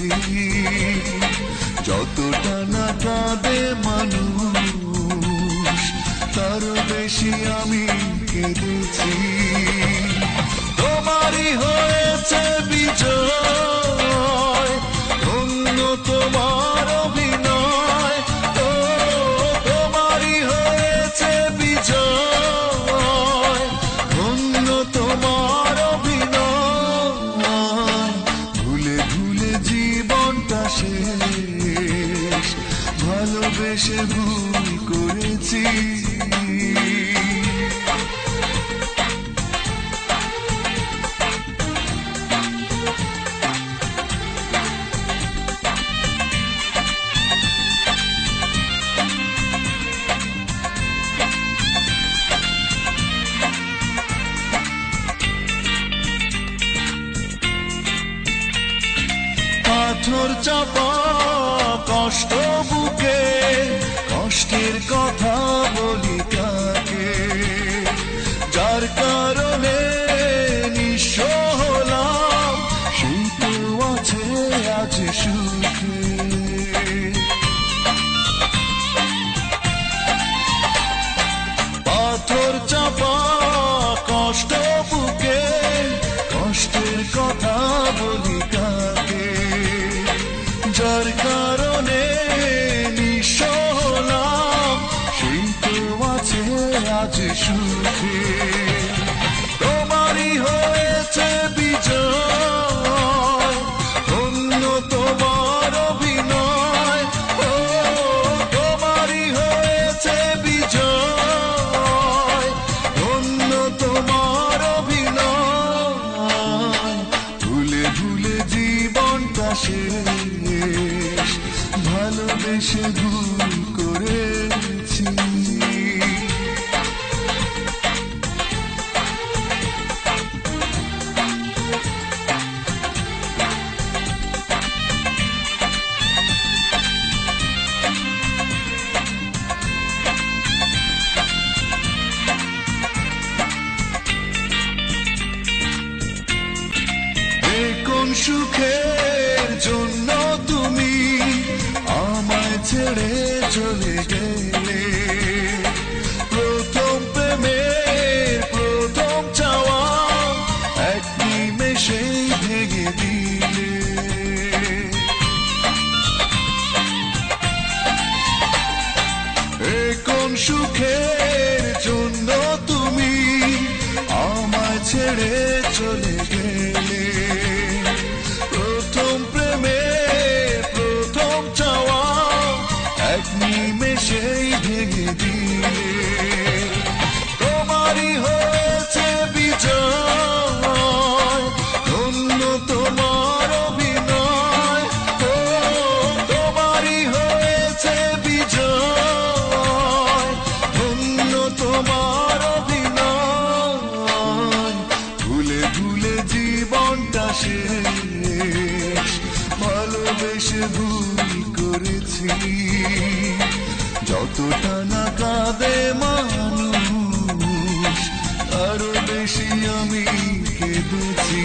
করেছি, যতটা না কাঁদে মানুষ তার বেশি আমি কেঁদেছি। তোমারই হয়েছে বিজয়, ধন্য তোমার অভিনয়। ও তোমারই হয়েছে বিজয়, ধন্য তোমার অভিনয়। ভুলে ভুলে জীবনটা শেষ, ভালোবেসে ভুল করেছি। পাথর চাপা কষ্ট বুকে, কষ্টের কথা বলি কাকে, যার কারণে নিঃস্ব হলাম, সেই তো আছে আজ সুখে। পাথর চাপা কষ্ট বুকে, কষ্টের কথা বলি কাকে, যার কারণে নিঃস্ব হলাম, সেই তো আছে আজ সুখে। তোমারই হয়েছে বিজয়, ধন্য তোমার অভিনয়। ও তোমারই হয়েছে বিজয়, ধন্য তোমার অভিনয়। ভুলে ভুলে জীবনটা শেষ, ভালোবেসে ভুল করেছি। কোন সুখের জন্য তুমি আমায় ছেড়ে চলে গেলে, প্রথম প্রেমের প্রথম চাওয়া এক নিমেষেই ভেঙে দিলে। কোন সুখের জন্য তুমি আমায় ছেড়ে চলে গেলে, প্রথম প্রেমের প্রথম চাওয়া এক নিমেষেই ভেঙে দিলে। তোমারই হয়েছে বিজয়, ধন্য তোমার অভিনয়। ও তোমারই হয়েছে বিজয়, ধন্য তোমার অভিনয়। ভুলে ভুলে জীবনটা শেষ, ভালোবেসে ভুল করেছি, যতটা না কাঁদে মানুষ তারও বেশি আমি কেঁদেছি।